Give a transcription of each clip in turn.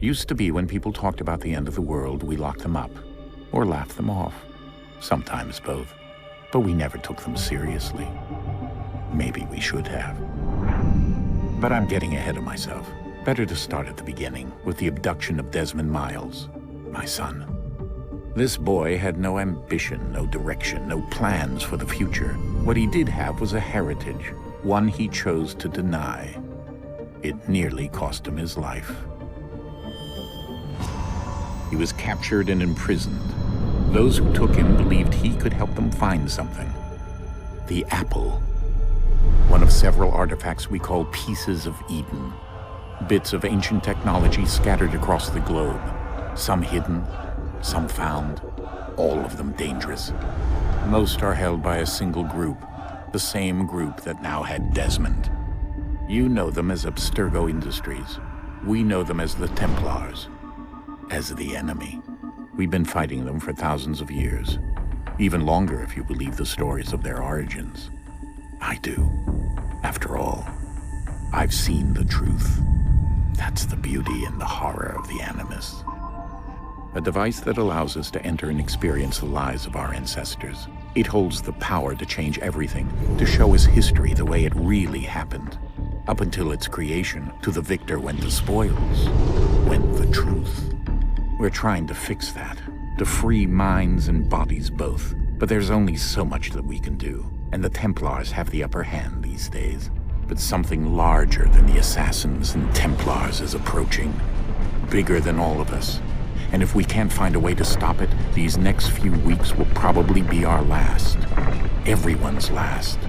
Used to be when people talked about the end of the world, we locked them up, or laughed them off. Sometimes both. But we never took them seriously. Maybe we should have. But I'm getting ahead of myself. Better to start at the beginning, with the abduction of Desmond Miles, my son. This boy had no ambition, no direction, no plans for the future. What he did have was a heritage, one he chose to deny. It nearly cost him his life. He was captured and imprisoned. Those who took him believed he could help them find something. The apple. One of several artifacts we call pieces of Eden. Bits of ancient technology scattered across the globe. Some hidden, some found, all of them dangerous. Most are held by a single group, the same group that now had Desmond. You know them as Abstergo Industries. We know them as the Templars, as the enemy. We've been fighting them for thousands of years, even longer if you believe the stories of their origins. I do. After all, I've seen the truth. That's the beauty and the horror of the Animus. A device that allows us to enter and experience the lives of our ancestors. It holds the power to change everything, to show us history the way it really happened. Up until its creation, to the victor went the spoils, went the truth. We're trying to fix that, to free minds and bodies both. But there's only so much that we can do, and the Templars have the upper hand these days. But something larger than the Assassins and Templars is approaching, bigger than all of us. And if we can't find a way to stop it, these next few weeks will probably be our last. Everyone's last.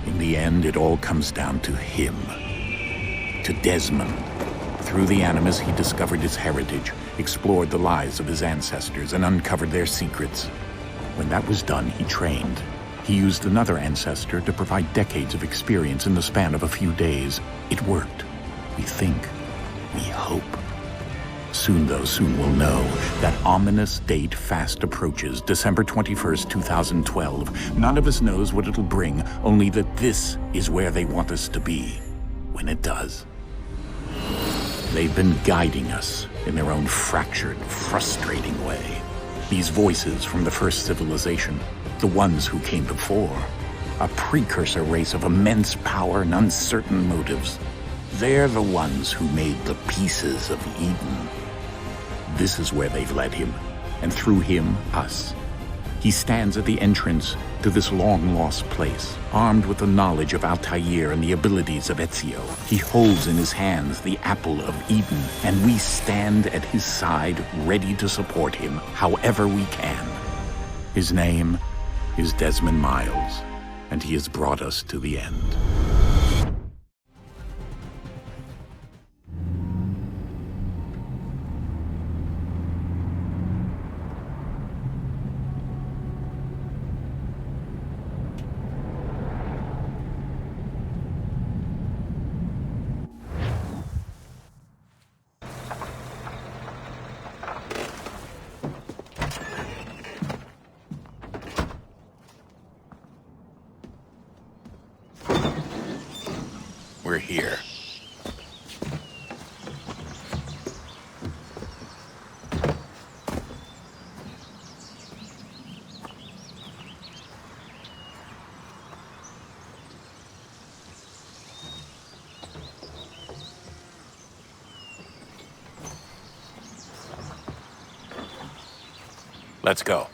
In the end, it all comes down to him. To Desmond. Through the Animus, he discovered his heritage, explored the lives of his ancestors, and uncovered their secrets. When that was done, he trained. He used another ancestor to provide decades of experience in the span of a few days. It worked. We think. We hope. Soon, though, soon we'll know. That ominous date fast approaches, December 21st, 2012. None of us knows what it'll bring, only that this is where they want us to be, when it does. They've been guiding us in their own fractured, frustrating way. These voices from the first civilization, the ones who came before, a precursor race of immense power and uncertain motives. They're the ones who made the pieces of Eden. This is where they've led him, and through him, us. He stands at the entrance to this long-lost place, armed with the knowledge of Altair and the abilities of Ezio. He holds in his hands the apple of Eden, and we stand at his side, ready to support him however we can. His name is Desmond Miles, and he has brought us to the end. We're here. Let's go.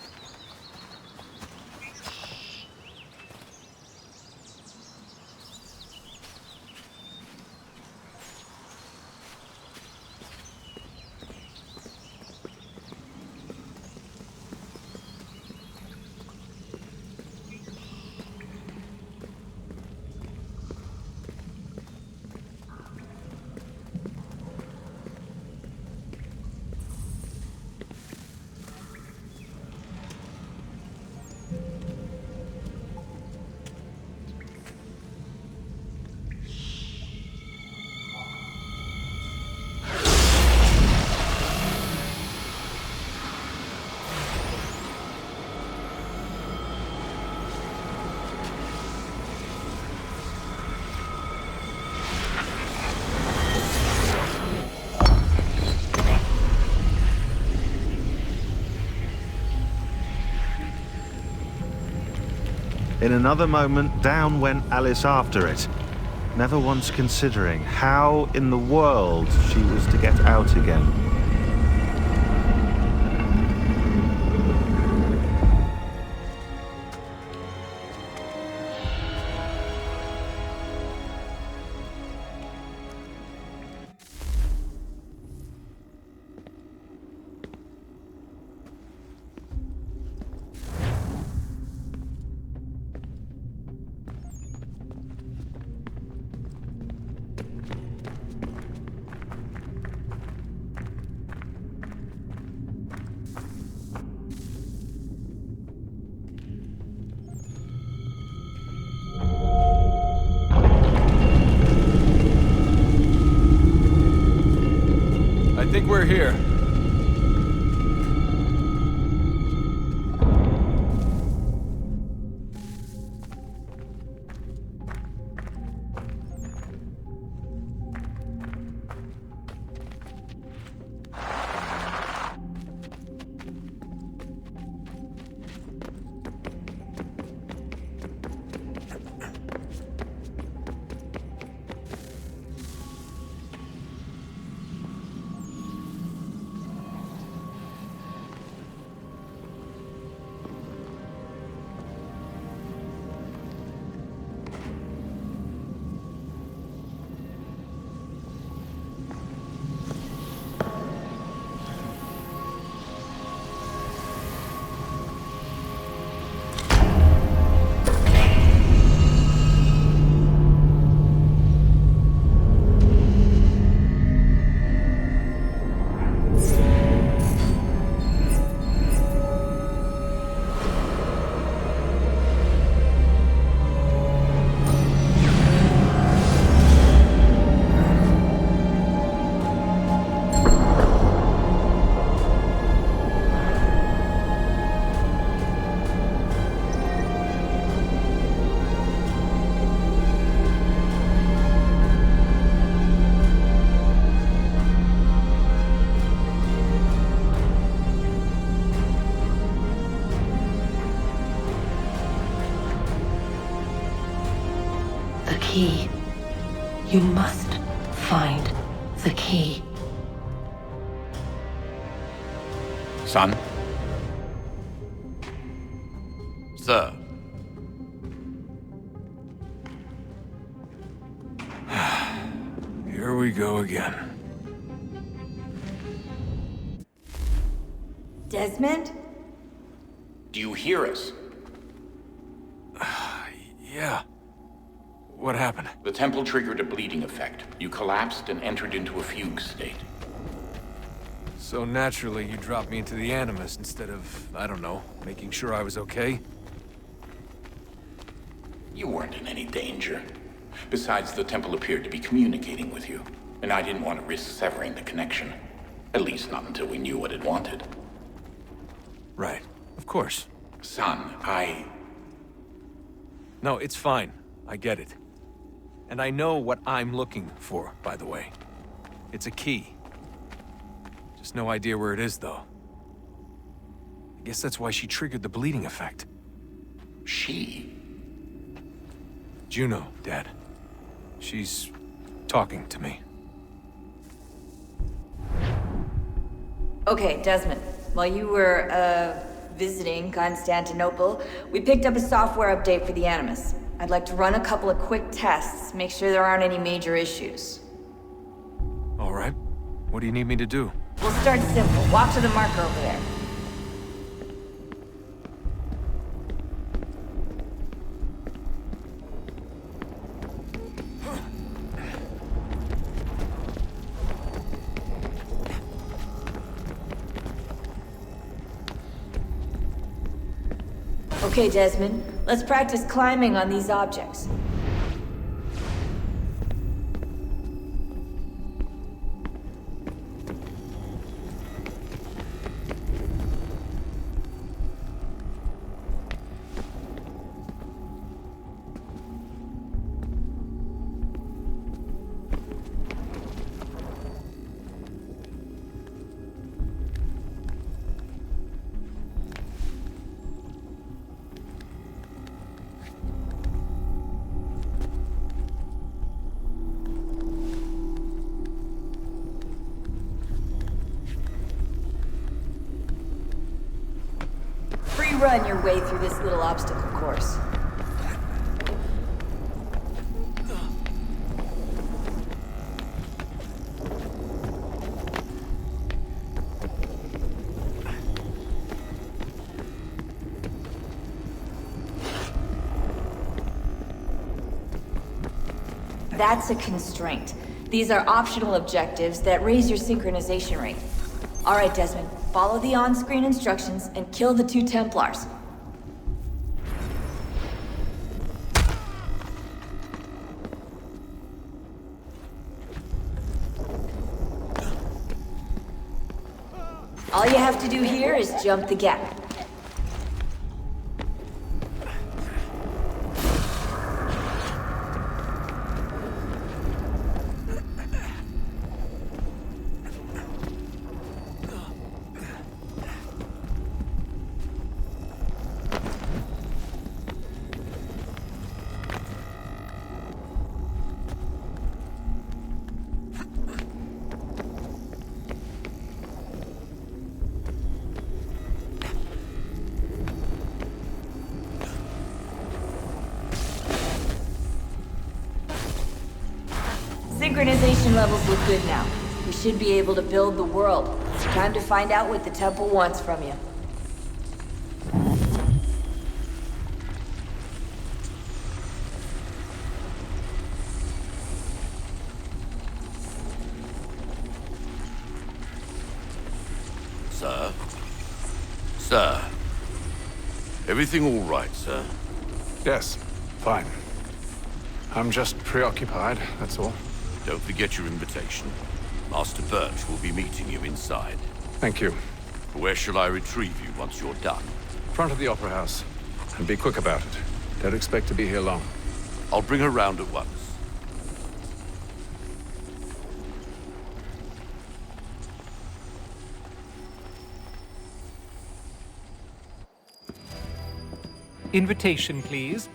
In another moment, down went Alice after it, never once considering how in the world she was to get out again. I think we're here. The key. You must find the key. Son? Sir. Here we go again. Desmond? Do you hear us? Yeah. What happened? The temple triggered a bleeding effect. You collapsed and entered into a fugue state. So naturally, you dropped me into the Animus instead of, I don't know, making sure I was okay? You weren't in any danger. Besides, the temple appeared to be communicating with you, and I didn't want to risk severing the connection. At least not until we knew what it wanted. Right. Of course. Son, No, it's fine. I get it. And I know what I'm looking for, by the way. It's a key. Just no idea where it is, though. I guess that's why she triggered the bleeding effect. She? Juno, Dad. She's talking to me. Okay, Desmond. While you were, visiting Constantinople, we picked up a software update for the Animus. I'd like to run a couple of quick tests, make sure there aren't any major issues. All right. What do you need me to do? We'll start simple. Walk to the marker over there. Okay, Desmond. Let's practice climbing on these objects. free run your way through this little obstacle course. That's a constraint. These are optional objectives that raise your synchronization rate. All right, Desmond, follow the on-screen instructions and kill the 2 Templars. All you have to do here is jump the gap. Synchronization levels look good now. We should be able to build the world. Time to find out what the temple wants from you. Sir? Sir? Everything all right, sir? Yes, fine. I'm just preoccupied, that's all. Don't forget your invitation. Master Birch will be meeting you inside. Thank you. Where shall I retrieve you once you're done? Front of the Opera House. And be quick about it. Don't expect to be here long. I'll bring her round at once. Invitation, please.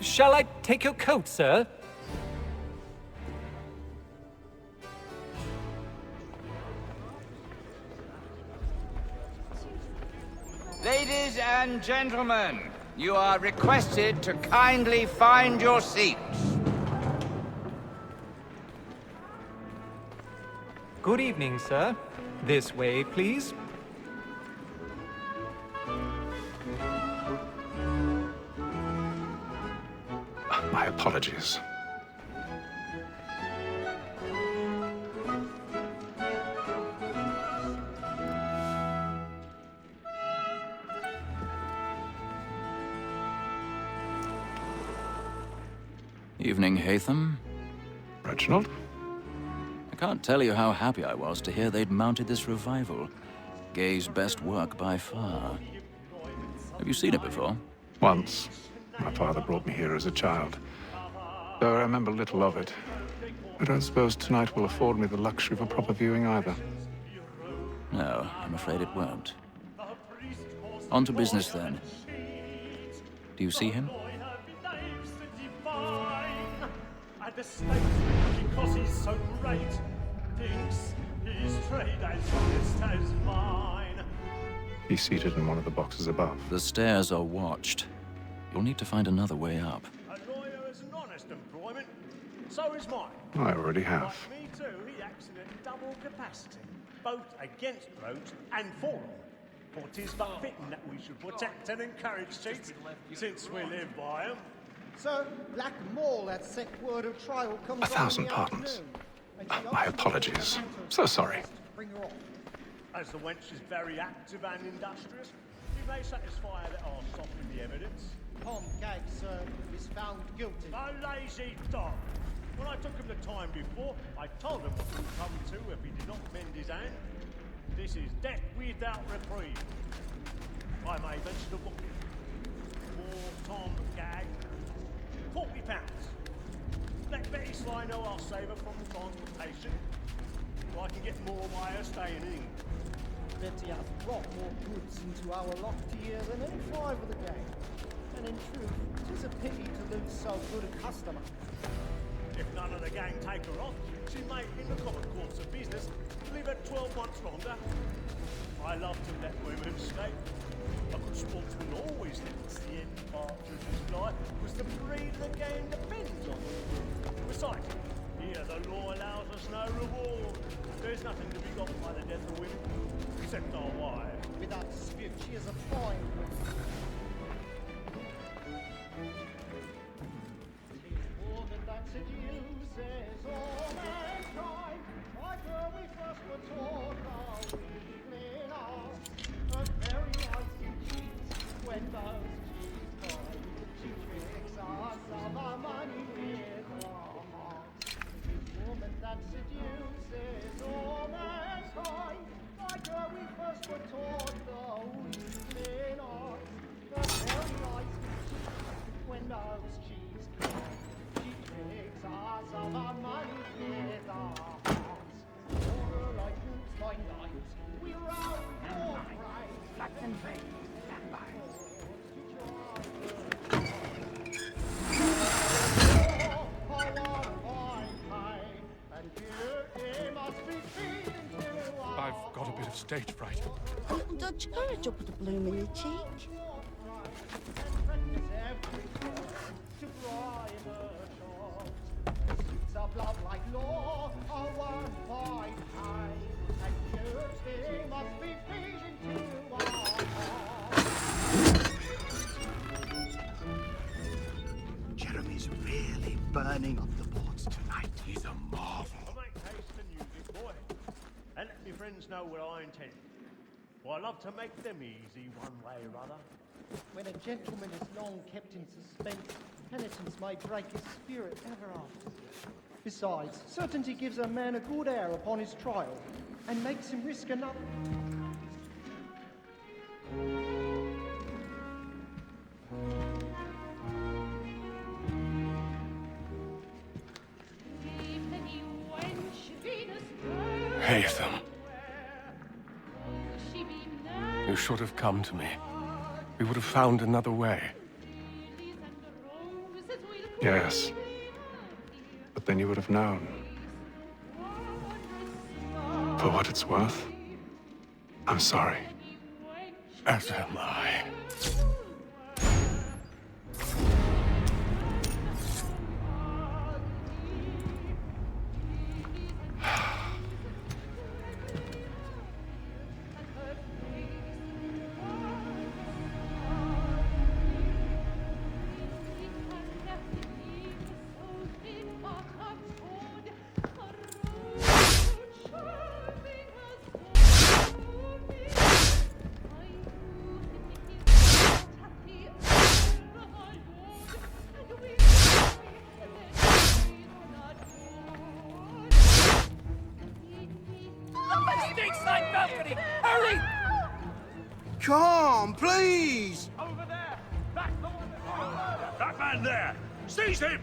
Shall I take your coat, sir? Ladies and gentlemen, you are requested to kindly find your seats. Good evening, sir. This way, please. My apologies. Evening, Hatham. Reginald? I can't tell you how happy I was to hear they'd mounted this revival. Gay's best work by far. Have you seen it before? Once. My father brought me here as a child. Though I remember little of it. I don't suppose tonight will afford me the luxury of a proper viewing either. No, I'm afraid it won't. On to business then. Do you see him? Because he's so great, thinks his trade as honest as mine. He's seated in one of the boxes above. The stairs are watched. You'll need to find another way up. A lawyer is an honest employment, so is mine. I already have. Like me too, he acts in a double capacity, both against roads and for them. For 'tis but fitting that we should protect and encourage cheats, since we live by them. So, Black Mall, that sick word of trial comes 1,000 pardons. My apologies. So sorry. Bring her off. As the wench is very active and industrious, we may satisfy that our soften the evidence. Tom Gag, sir, is found guilty. A lazy dog! When I took him the time before, I told him what would come to if he did not mend his hand. This is death without reprieve. I may mention the book. For Tom Gag, £40. Let Betty Sly know I'll save her from the transportation, so I can get more by her staying in. Betty hath brought more goods into our loft here than any 5 of the gang. And in truth, 'tis a pity to lose so good a customer. If none of the gang take her off, she may, in the common course of business, live her 12 months longer. I love to let women skate. A good sportsman always lets the end part of his life, because the breed of the game depends on it. Besides, here the law allows us no reward. There's nothing to be got by the death of women, except our wives. Without dispute, she is a fine woman. Tis woman that seduces all mankind. Like her we first were taught the weakling arts. Her very eyes do cheat when those cheats find. She tricks us of our money with her heart. Tis woman that seduces all mankind. Like her we first were taught the weakling arts. Her very eyes do cheat when those cheats find. She tricks us of our money with her hearts. Over like hoops by night, we rout your pride. Flax and veins, stand by. I've got a bit of stage fright. Don't you courage up with a bloom in your cheek? Of love like law are one by high, and yours they must be feeding to our hearts. Jeremy's really burning up the boards tonight. He's a marvel. I make haste and use it, boy, and let me friends know what I intend. For I love to make them easy one way or other. When a gentleman is long kept in suspense, penitence may break his spirit ever after. Besides, certainty gives a man a good air upon his trial, and makes him risk another. Haytham. You should have come to me. We would have found another way. Yes. But then you would have known. For what it's worth, I'm sorry. As am I. Come, please! Over there! That man there! Seize him!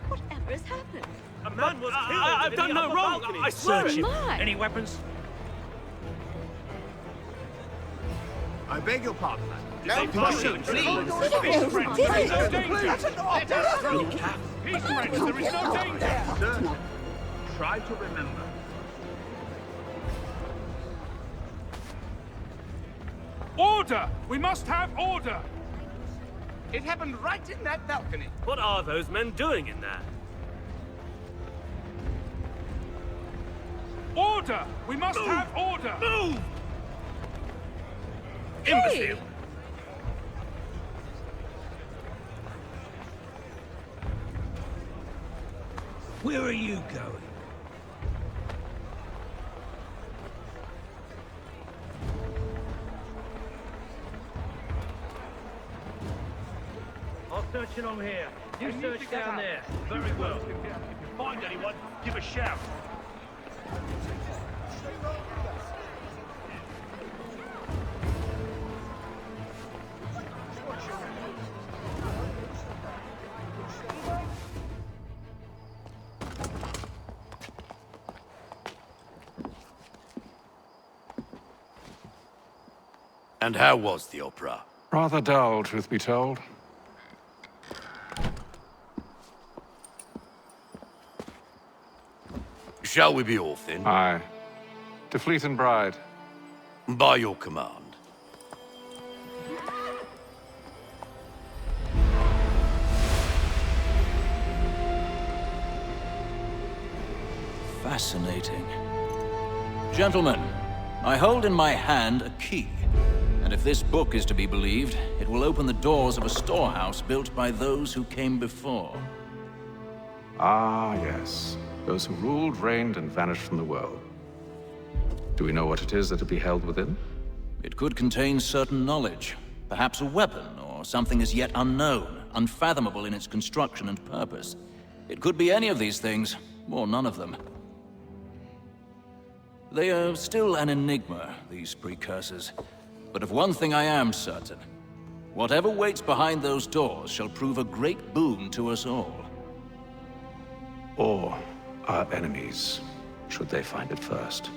Whatever has happened? A man was killed! I've done no wrong! I swear Search it! mine. Any weapons? I beg your pardon. No, pushing, please! Peace, friends! There is no danger! Peace, friends! There is no danger! Sir, try to remember. Order! We must have order! It happened right in that balcony. What are those men doing in there? Order! We must have order! Move! Imbecile! Where are you going? I'll search in on here. You search down there. Very well. If you find anyone, give a shout. And how was the opera? Rather dull, truth be told. Shall we be off then? Aye. To Fleet and Bride. By your command. Fascinating. Gentlemen, I hold in my hand a key. And if this book is to be believed, it will open the doors of a storehouse built by those who came before. Ah, yes. Those who ruled, reigned, and vanished from the world. Do we know what it is that will be held within? It could contain certain knowledge. Perhaps a weapon, or something as yet unknown, unfathomable in its construction and purpose. It could be any of these things, or none of them. They are still an enigma, these precursors. But of one thing I am certain. Whatever waits behind those doors shall prove a great boon to us all. Or our enemies, should they find it first.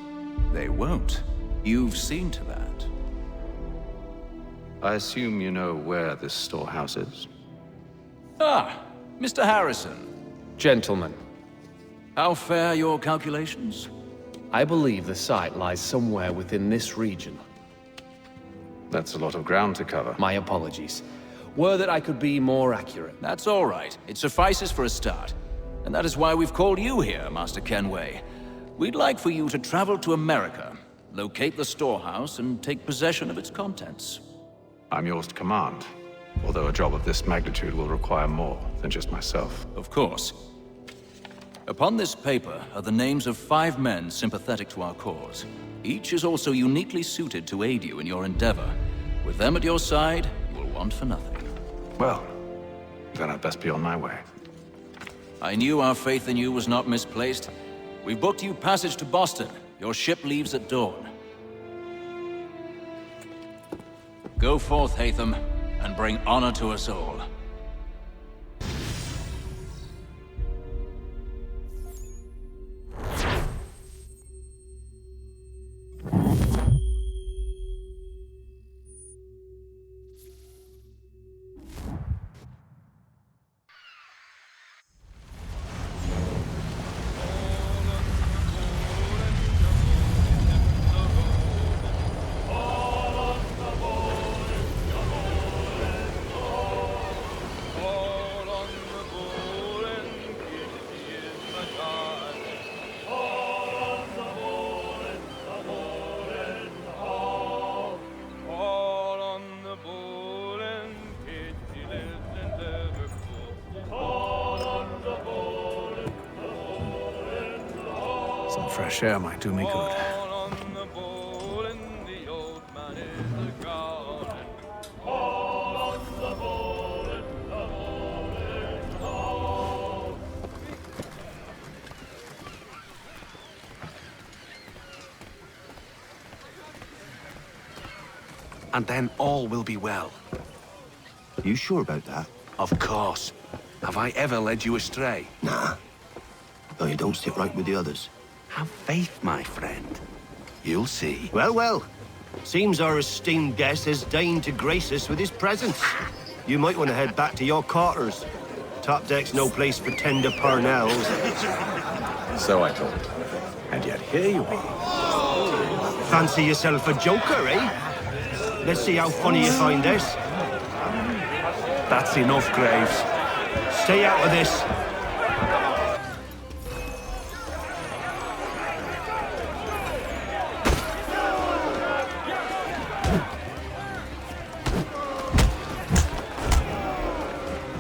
They won't. You've seen to that. I assume you know where this storehouse is? Ah, Mr. Harrison. Gentlemen, How fare your calculations? I believe the site lies somewhere within this region. That's a lot of ground to cover. My apologies. Were that I could be more accurate. That's all right. It suffices for a start. And that is why we've called you here, Master Kenway. We'd like for you to travel to America, locate the storehouse, and take possession of its contents. I'm yours to command, although a job of this magnitude will require more than just myself. Of course. Upon this paper are the names of 5 men sympathetic to our cause. Each is also uniquely suited to aid you in your endeavor. With them at your side, you will want for nothing. Well, then I'd best be on my way. I knew our faith in you was not misplaced. We've booked you passage to Boston. Your ship leaves at dawn. Go forth, Hatham, and bring honor to us all. Some fresh air might do me good. And then all will be well. You sure about that? Of course. Have I ever led you astray? Nah. Though you don't sit right with the others. Have faith, my friend. You'll see. Well, well. Seems our esteemed guest has deigned to grace us with his presence. You might want to head back to your quarters. Top deck's no place for tender parnells. So I thought. And yet here you are. Fancy yourself a joker, eh? Let's see how funny you find this. That's enough, Graves. Stay out of this.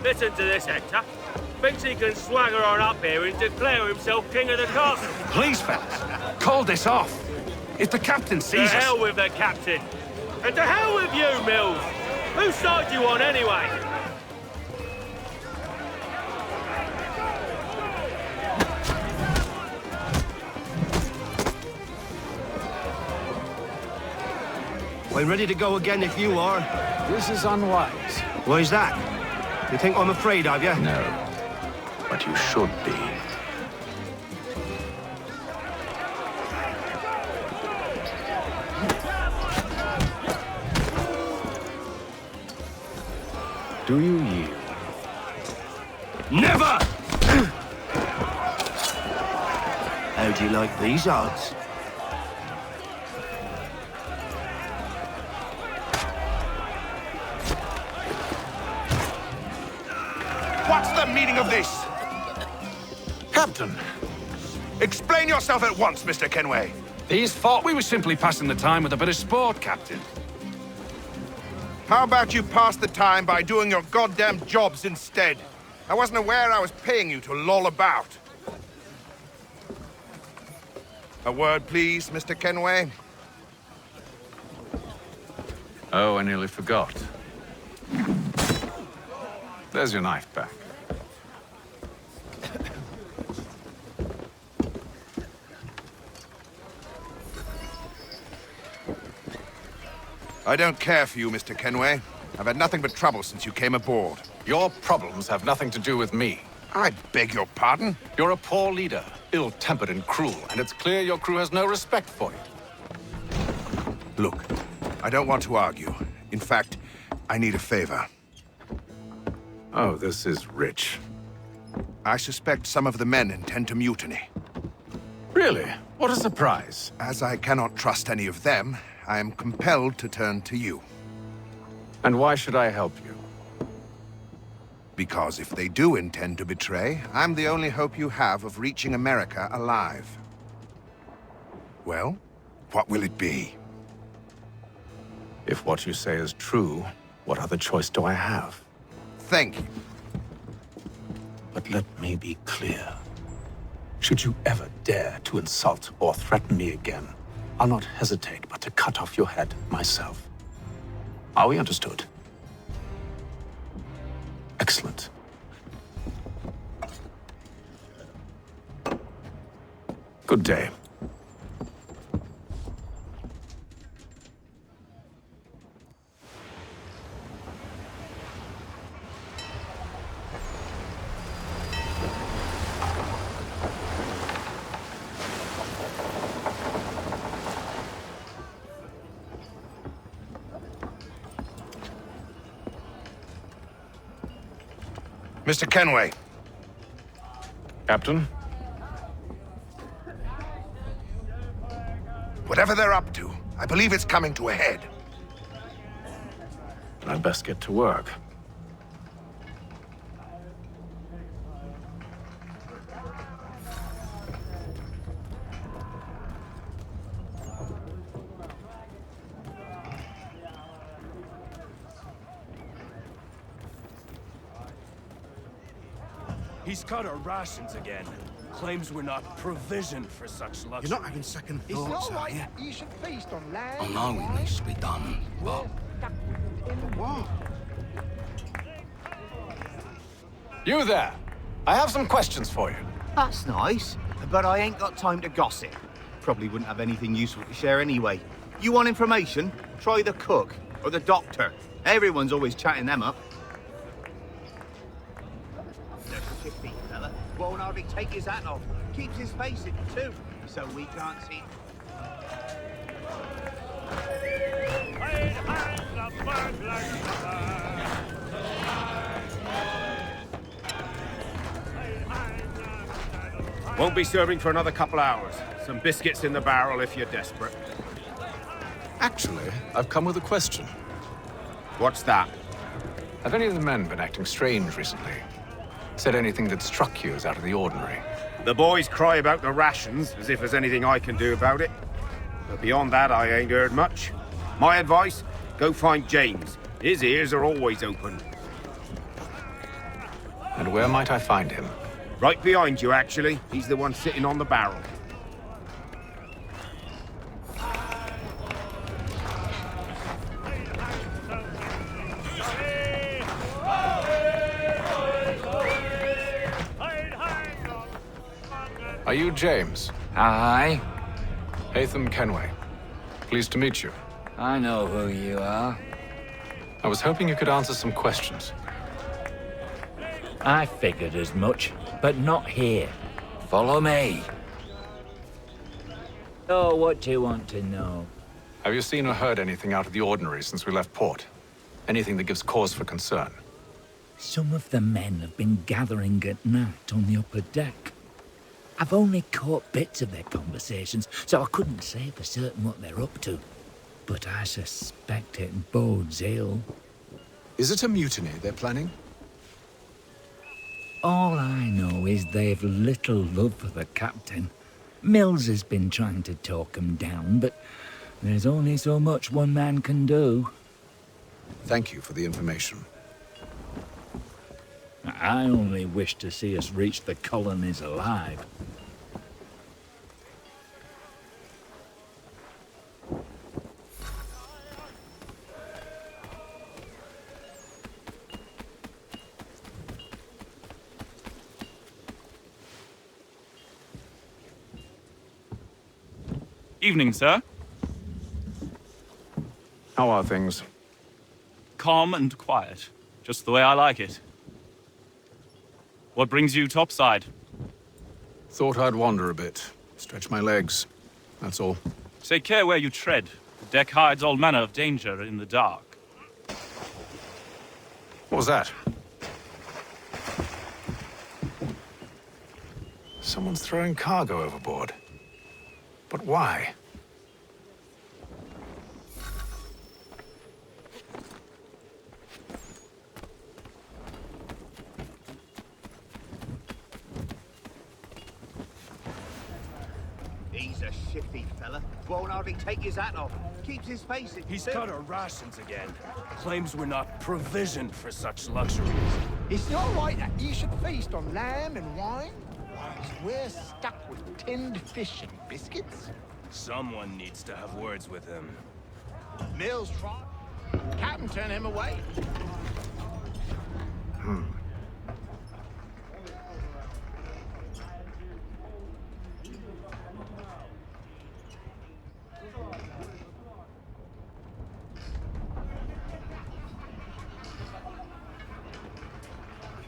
Listen to this, Hector. Thinks he can swagger on up here and declare himself king of the castle. Please, fellas, call this off. If the captain sees To us... hell with the captain. And to hell with you, Mills. Whose side you on, anyway? I'm ready to go again if you are. This is unwise. Why's that? You think I'm afraid of you? No. But you should be. Do you yield? Never! How do you like these odds? meaning of this? Captain! Explain yourself at once, Mr. Kenway. These thought we were simply passing the time with a bit of sport, Captain. How about you pass the time by doing your goddamn jobs instead? I wasn't aware I was paying you to loll about. A word, please, Mr. Kenway. Oh, I nearly forgot. There's your knife back. I don't care for you, Mr. Kenway. I've had nothing but trouble since you came aboard. Your problems have nothing to do with me. I beg your pardon? You're a poor leader, ill-tempered and cruel, and it's clear your crew has no respect for you. Look, I don't want to argue. In fact, I need a favor. Oh, this is rich. I suspect some of the men intend to mutiny. Really? What a surprise. As I cannot trust any of them, I am compelled to turn to you. And why should I help you? Because if they do intend to betray, I'm the only hope you have of reaching America alive. Well, what will it be? If what you say is true, what other choice do I have? Thank you. But let me be clear. Should you ever dare to insult or threaten me again, I'll not hesitate but to cut off your head myself. Are we understood? Excellent. Good day. Mr. Kenway. Captain? Whatever they're up to, I believe it's coming to a head. I'd best get to work. He's cut our rations again. Claims we're not provisioned for such luxury. You're not having second It's thoughts, not are you? like you should feast on land. I know it needs to be done, but... What? You there! I have some questions for you. That's nice, but I ain't got time to gossip. Probably wouldn't have anything useful to share anyway. You want information? Try the cook or the doctor. Everyone's always chatting them up. There's a 15 fella. Won't hardly take his hat off. Keeps his face in too, so we can't see. Won't be serving for another couple hours. Some biscuits in the barrel if you're desperate. Actually, I've come with a question. What's that? Have any of the men been acting strange recently? Said anything that struck you as out of the ordinary? The boys cry about the rations, as if there's anything I can do about it. But beyond that, I ain't heard much. My advice, go find James. His ears are always open. And where might I find him? Right behind you, actually. He's the one sitting on the barrel. Are you James? Aye. Hatham Kenway. Pleased to meet you. I know who you are. I was hoping you could answer some questions. I figured as much, but not here. Follow me. Oh, what do you want to know? Have you seen or heard anything out of the ordinary since we left port? Anything that gives cause for concern? Some of the men have been gathering at night on the upper deck. I've only caught bits of their conversations, so I couldn't say for certain what they're up to. But I suspect it bodes ill. Is it a mutiny they're planning? All I know is they've little love for the captain. Mills has been trying to talk 'em down, but there's only so much one man can do. Thank you for the information. I only wish to see us reach the colonies alive. Evening, sir. How are things? Calm and quiet. Just the way I like it. What brings you topside? Thought I'd wander a bit. Stretch my legs. That's all. Take care where you tread. The deck hides all manner of danger in the dark. What was that? Someone's throwing cargo overboard. But why? He's a shifty fella. Won't hardly take his hat off. Keeps his face in. He's cut our rations again. Claims we're not provisioned for such luxuries. It's not right that you should feast on lamb and wine. We're stuck with tinned fish and biscuits. Someone needs to have words with him. Mills tried. Captain turned him away.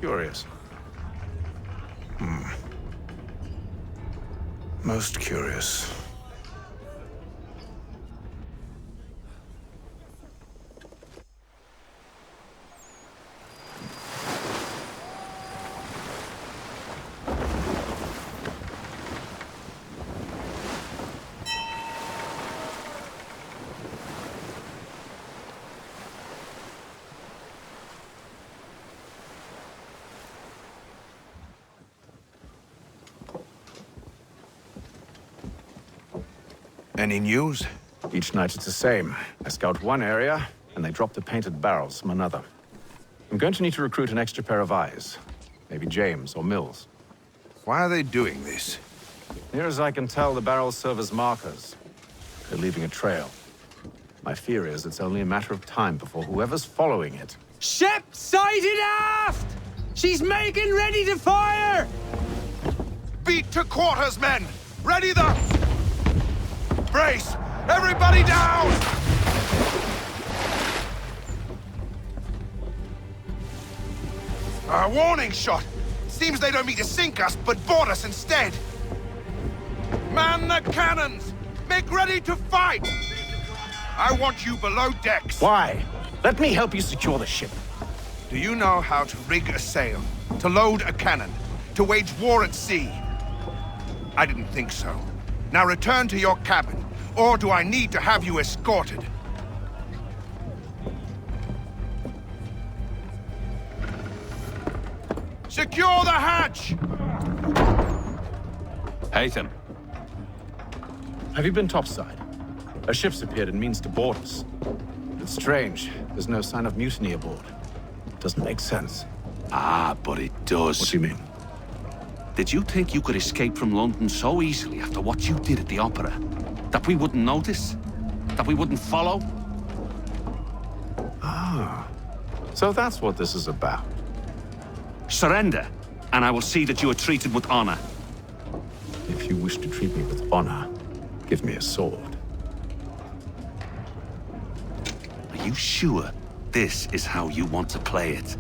Curious. Most curious. Any news? Each night it's the same. I scout one area, and they drop the painted barrels from another. I'm going to need to recruit an extra pair of eyes. Maybe James or Mills. Why are they doing this? Near as I can tell, the barrels serve as markers. They're leaving a trail. My fear is it's only a matter of time before whoever's following it... Ship sighted aft! She's making ready to fire! Beat to quarters, men! Ready the... Brace! Everybody down! A warning shot! Seems they don't mean to sink us, but board us instead! Man the cannons! Make ready to fight! I want you below decks. Why? Let me help you secure the ship. Do you know how to rig a sail? To load a cannon? To wage war at sea? I didn't think so. Now return to your cabin, or do I need to have you escorted? Secure the hatch! Haytham. Have you been topside? A ship's appeared and means to board us. It's strange. There's no sign of mutiny aboard. Doesn't make sense. Ah, but it does. What do you mean? Did you think you could escape from London so easily after what you did at the opera? That we wouldn't notice? That we wouldn't follow? Ah. So that's what this is about. Surrender, and I will see that you are treated with honor. If you wish to treat me with honor, give me a sword. Are you sure this is how you want to play it?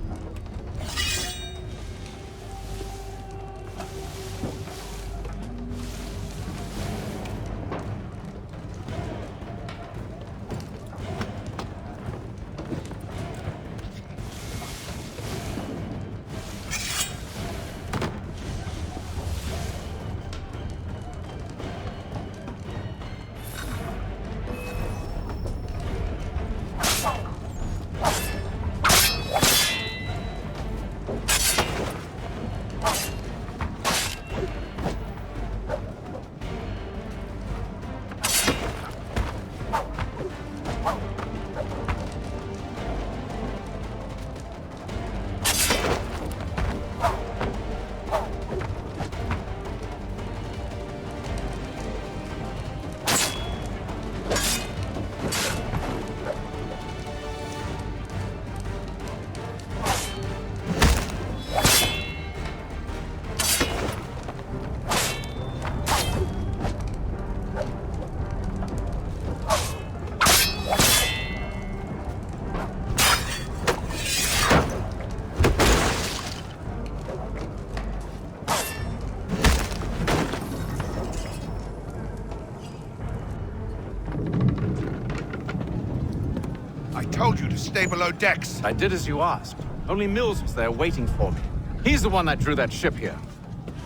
told you to stay below decks. I did as you asked. Only Mills was there waiting for me. He's the one that drew that ship here.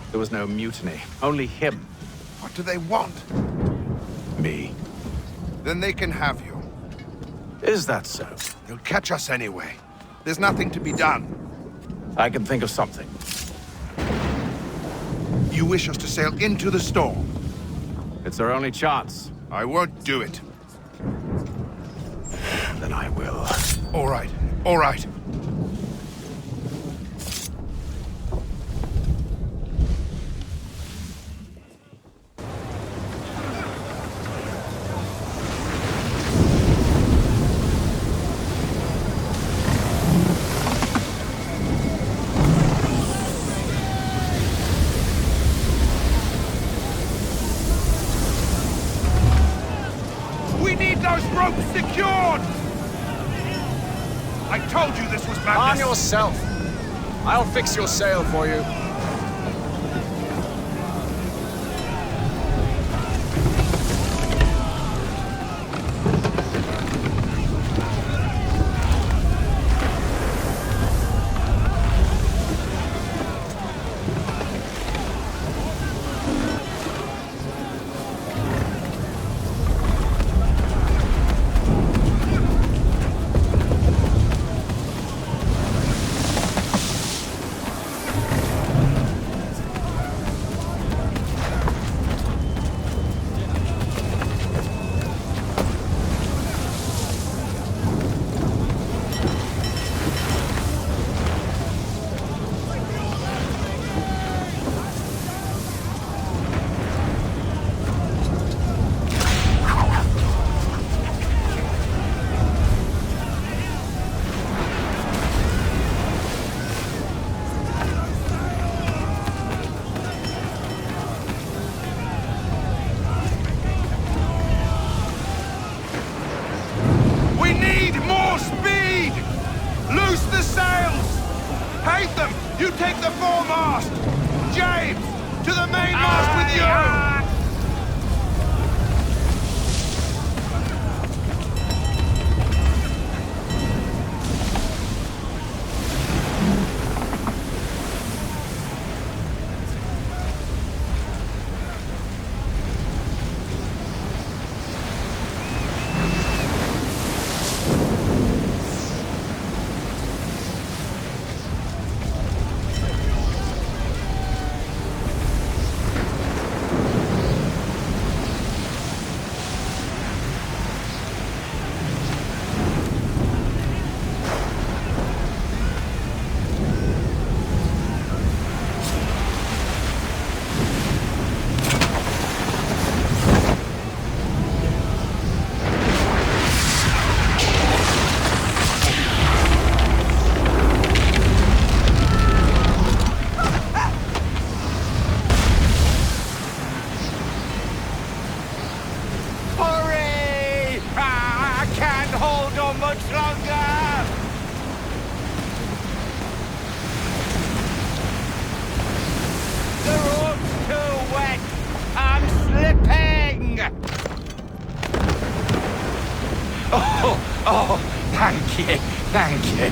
There was no mutiny, only him. What do they want? Me. Then they can have you. Is that so? They'll catch us anyway. There's nothing to be done. I can think of something. You wish us to sail into the storm? It's our only chance. I won't do it. Then I will. All right, all right. We need those ropes secured! I told you this was madness! Arm yourself! I'll fix your sail for you. We need more speed! Loose the sails! Haytham, you take the foremast! James, to the mainmast with you! Hurry! I can't hold on much longer! The rope's too wet! I'm slipping! Oh, thank you, thank you.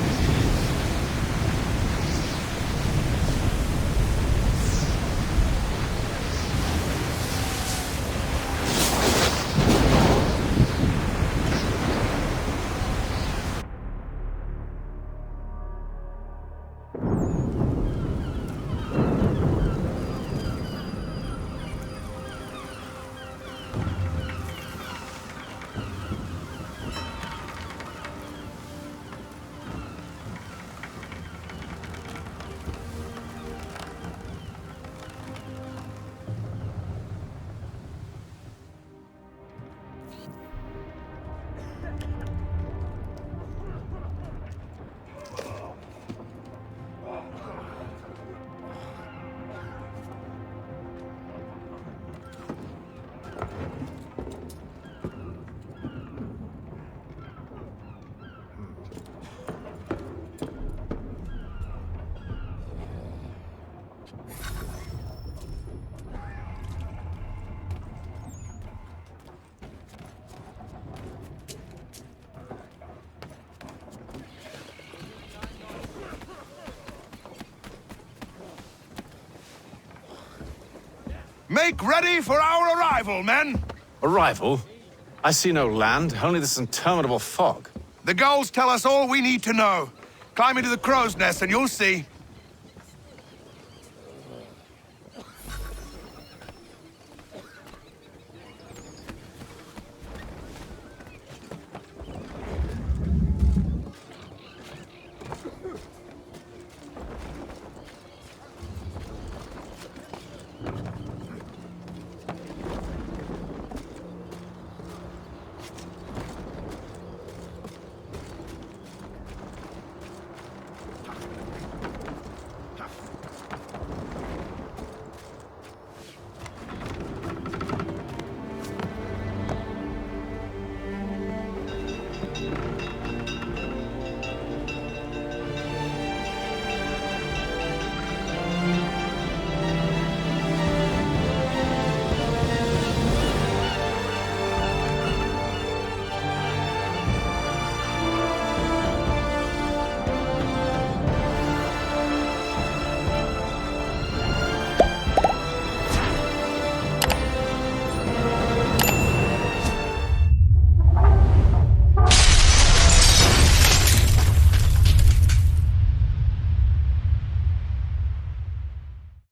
Make ready for our arrival, men! Arrival? I see no land, only this interminable fog. The gulls tell us all we need to know. Climb into the crow's nest and you'll see.